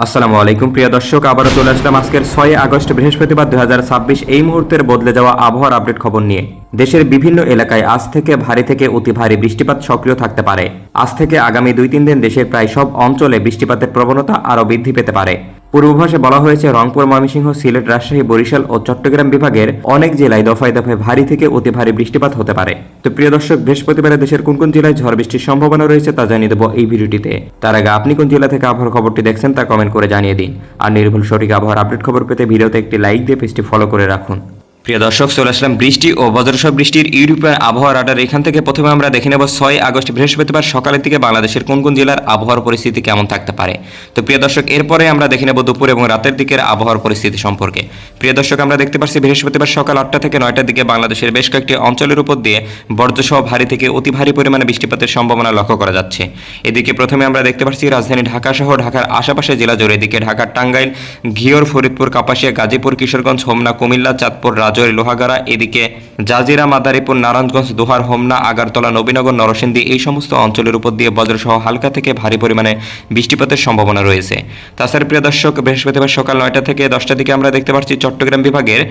আসসালামু আলাইকুম প্রিয় দর্শক, আবারও চলে আসলাম আজকের 6 আগস্ট বৃহস্পতিবার 2026 এই মুহূর্তের বদলে যাওয়া আবহাওয়ার আপডেট খবর নিয়ে। দেশের বিভিন্ন এলাকায় আজ থেকে ভারী থেকে অতি ভারী বৃষ্টিপাত সক্রিয় থাকতে পারে। আজ থেকে আগামী 2-3 দিন দেশের প্রায় সব অঞ্চলে বৃষ্টিপাতের প্রবণতা আরও বৃদ্ধি পেতে পারে। পূর্বাভাসে বলা হয়েছে রংপুর, ময়মনসিংহ, সিলেট, রাজশাহী, বরিশাল ও চট্টগ্রাম বিভাগের অনেক জেলায় দফায় দফায় ভারী থেকে অতি ভারী বৃষ্টিপাত হতে পারে। তো প্রিয় দর্শক, বৃহস্পতিবারে দেশের কোন কোন জেলায় ঝড় বৃষ্টির সম্ভাবনা রয়েছে তা জানিয়ে দেবো এই ভিডিওটিতে। তার আগে আপনি কোন জেলা থেকে আবহাওয়ার খবরটি দেখছেন তা কমেন্ট করে জানিয়ে দিন। আর নির্ভুল সঠিক আবহাওয়ার আপডেট খবর পেতে ভিডিওতে একটি লাইক দিয়ে পেজটি ফলো করে রাখুন। প্রিয় দর্শক, চলে আসলাম বৃষ্টি ও বজ্রসহ বৃষ্টির ইউরোপের আবহাওয়া রাডার। এখান থেকে প্রথমে আমরা দেখে নেব 6 আগস্ট বৃহস্পতিবার সকালের দিকে বাংলাদেশের কোন কোন জেলার আবহাওয়ার পরিস্থিতি কেমন থাকতে পারে। তো প্রিয় দর্শক, এরপরে আমরা দেখে নেব দুপুর এবং রাতের দিকের আবহাওয়ার পরিস্থিতি সম্পর্কে। প্রিয় দর্শক, আমরা দেখতে পাচ্ছি বৃহস্পতিবার সকাল 8টা থেকে 9টার দিকে বাংলাদেশের বেশ কয়েকটি অঞ্চলের উপর দিয়ে বজ্রসহ ভারী থেকে অতি ভারী পরিমাণে বৃষ্টিপাতের সম্ভাবনা লক্ষ্য করা যাচ্ছে। এদিকে প্রথমে আমরা দেখতে পাচ্ছি রাজধানী ঢাকা সহ ঢাকার আশেপাশে জেলা জুড়ে, এদিকে ঢাকার টাঙ্গাইল, ঘিওর, ফরিদপুর, কাপাসিয়া, গাজীপুর, কিশোরগঞ্জ, হোমনা, কুমিল্লা, চাঁদপুর, রাজৌরি, লোহাগাড়া, এদিকে জাজিরা, মাদারীপুর, নারায়ণগঞ্জ, দোহার, হোমনা, আগারতলা, নবীনগর, নরসিংদী এই সমস্ত অঞ্চলের উপর দিয়ে বজ্রসহ হালকা থেকে ভারী পরিমাণে বৃষ্টিপাতের সম্ভাবনা রয়েছে। তাছাড়া প্রিয় দর্শক, বৃহস্পতিবার সকাল 9টা থেকে 10টার দিকে আমরা দেখতে পাচ্ছি চট্টগ্রাম বিভাগের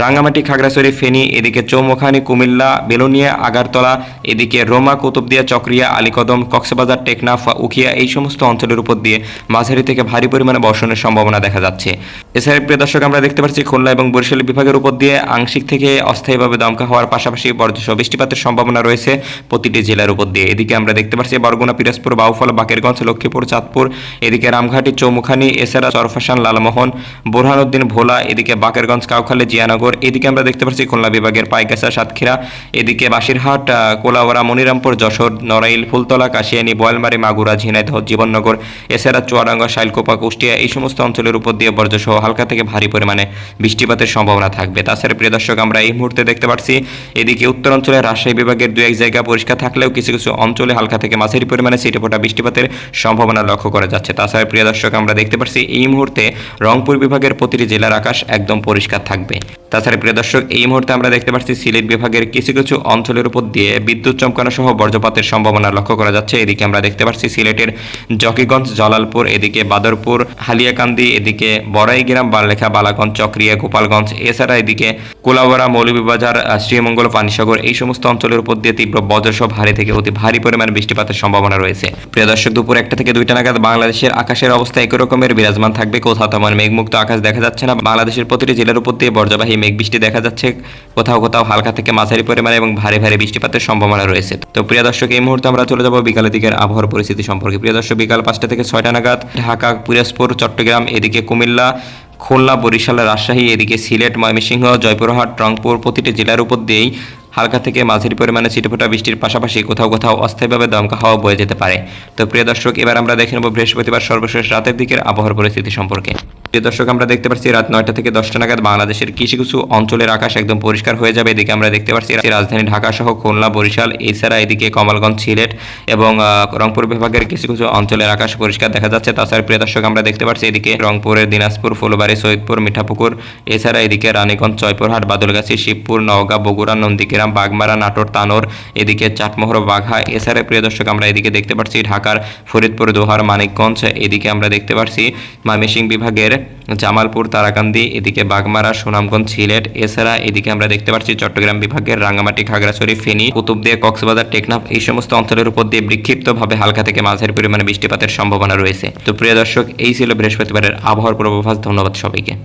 রাঙ্গামাটি, খাগড়াছড়ি, ফেনী, এদিকে চৌমুখানী, কুমিল্লা, বেলোনিয়া, আগারতলা, এদিকে রোমা, কুতুবদিয়া, চকরিয়া, আলীকদম, কক্সবাজার, টেকনাফ, উখিয়া এই সমস্ত অঞ্চলের উপর দিয়ে মাঝারি থেকে ভারী পরিমাণে বর্ষণের সম্ভাবনা দেখা যাচ্ছে। এছাড়া প্রিয় দর্শক, আমরা দেখতে পাচ্ছি খুলনা এবং বরিশাল বিভাগের উপর দিয়ে আংশিক থেকে অস্থায়ীভাবে দমকা হওয়ার পাশাপাশি বজ্রসহ বৃষ্টিপাতের সম্ভাবনা রয়েছে প্রতিটি জেলার উপর দিয়ে। এদিকে আমরা দেখতে পাচ্ছি বরগুনা, পিরোজপুর, বাউফল, বাকেরগঞ্জ, লক্ষ্মীপুর, চাঁদপুর, এদিকে রামঘাটি, চৌমুখানী, এছাড়া চরফাশান, লালমোহন, বোরহানুদ্দিন, ভোলা, এদিকে বাকেরগঞ্জ, কাউখালী, জিয়ানগর, এদিকে আমরা দেখতে পাচ্ছি খুলনা বিভাগের পাইগাছা, সাতক্ষীরা, এদিকে বাসিরহাট, কোলাউড়া, মনিরামপুর, যশোর, নড়াইল, ফুলতলা, কাশিয়ানী, বোয়ালমারী, মাগুরা, ঝিনাইদহ, জীবননগর, এছাড়া চুয়াডাঙ্গা, শাইলকোপা, কুষ্টিয়া এই সমস্ত অঞ্চলের উপর দিয়ে বজ্রসহ হালকা থেকে ভারী পরিমাণে বৃষ্টিপাতের সম্ভাবনা থাকবে। তাছাড়া প্রিয় দর্শক, আমরা এই মুহূর্তে দেখতে পাচ্ছি এদিকে উত্তর অঞ্চলে রাজশাহী বিভাগের 2-1 জায়গা পরিষ্কার থাকলেও কিছু কিছু অঞ্চলে হালকা থেকে মাঝারি পরিমাণে ছিটেফোঁটা বৃষ্টিপাতের সম্ভাবনা লক্ষ্য করা যাচ্ছে। তাছাড়া প্রিয় দর্শক, আমরা দেখতে পাচ্ছি এই মুহূর্তে রংপুর বিভাগের প্রতিটি জেলার আকাশ একদম পরিষ্কার থাকবে। তাছাড়া প্রিয় দর্শক, এই মুহূর্তে আমরা দেখতে পাচ্ছি সিলেট বিভাগের কিছু কিছু অঞ্চলের উপর দিয়ে বিদ্যুৎ চমকানো সহ বজ্রপাতের সম্ভাবনা লক্ষ্য করা যাচ্ছে। এদিকে আমরা দেখতে পাচ্ছি সিলেটের জকিগঞ্জ, জালালপুর, এদিকে বাদরপুর, হালিয়াকান্দি, এদিকে বড়াইগ্রাম, বারলেখা, বালাগঞ্জ, চকরিয়া, গোপালগঞ্জ, এছাড়া এদিকে কোলাউড়া, মৌলভীবাজার, শ্রীমঙ্গল, পানিসাগর এই সমস্ত অঞ্চলের উপর দিয়ে তীব্র বজ্রসহ ভারী থেকে অতি ভারী পরিমাণ বৃষ্টিপাতের সম্ভাবনা রয়েছে। প্রিয় দর্শক, দুপুর 1টা থেকে 2টা নাগাদ বাংলাদেশের আকাশের অবস্থা একই রকমের বিরাজমান থাকবে। কোথাও তেমন মেঘমুক্ত আকাশ দেখা যাচ্ছে না। বাংলাদেশের প্রতিটি জেলার উপর দিয়ে বজ্রবাহী মেঘ বৃষ্টি দেখা যাচ্ছে। কোথাও কোথাও হালকা থেকে মাঝারি পরিমাণে এবং ভারী ভারী বৃষ্টিপাতের সম্ভাবনা রয়েছে। তো প্রিয় দর্শক, এই মুহূর্তে আমরা চলে যাব বিকালের দিকের আবহাওয়ার পরিস্থিতি সম্পর্কে। প্রিয় দর্শক, বিকাল 5টা থেকে 6টা নাগাদ ঢাকা, পিরোজপুর, চট্টগ্রাম, এদিকে কুমিল্লা, খুলনা, বরিশাল, রাজশাহী, এদিকে সিলেট, ময়মনসিংহ, জয়পুরহাট, রংপুর প্রতিটি জেলার উপর দিয়েই হালকা থেকে মাঝারি পরিমাণে ছিটেফোঁটা বৃষ্টির পাশাপাশি কোথাও কোথাও অস্থায়ীভাবে দমকা হাওয়া বয়ে যেতে পারে। তো প্রিয় দর্শক, এবার আমরা দেখে নেব বৃহস্পতিবার সর্বশেষ রাতের দিকের আবহাওয়ার পরিস্থিতি সম্পর্কে। প্রিয় দর্শক, আমরা দেখতে পাচ্ছি রাত 9টা থেকে 10টা নাগাদ বাংলাদেশের কিছু কিছু অঞ্চলের আকাশ একদম পরিষ্কার হয়ে যাবে। এদিকে আমরা দেখতে পাচ্ছি রাজধানী ঢাকা সহ খুলনা, বরিশাল, এছাড়া এদিকে কমলগঞ্জ, সিলেট এবং রংপুর বিভাগের কিছু কিছু অঞ্চলের আকাশ পরিষ্কার দেখা যাচ্ছে। তাছাড়া প্রিয় দর্শক, আমরা দেখতে পাচ্ছি এদিকে রংপুরের দিনাজপুর, ফুলবাড়ী, সৈয়দপুর, মিঠাপুকুর, এছাড়া এদিকে রানীগঞ্জ, জয়পুরহাট, বাদলগাছি, শিবপুর, নওগাঁ, বগুড়া, নন্দীগ্রাম, বাগমারা, নাটোর, তানোর, এদিকে চাটমোহর, বাঘা, এছাড়া প্রিয় দর্শক আমরা এদিকে দেখতে পাচ্ছি ঢাকার ফরিদপুর, দোহার, মানিকগঞ্জ, এদিকে আমরা দেখতে পাচ্ছি ময়মনসিংহ বিভাগের জামালপুর, তারাকান্দি, এদিকে বাগমারা, সুনামগঞ্জ, সিলেট, এছাড়া এদিকে আমরা দেখতে পাচ্ছি চট্টগ্রাম বিভাগের রাঙ্গামাটি, খাগড়াছড়ি, ফেনী, কুতুবদিয়া, কক্সবাজার, টেকনাফ এই সমস্ত অঞ্চলের উপর দিয়ে বিক্ষিপ্তভাবে হালকা থেকে মাঝারি পরিমাণে বৃষ্টিপাতের সম্ভাবনা রয়েছে। তো প্রিয় দর্শক, এই ছিল বৃহস্পতিবারের আবহাওয়ার পূর্বাভাস। ধন্যবাদ সবাইকে।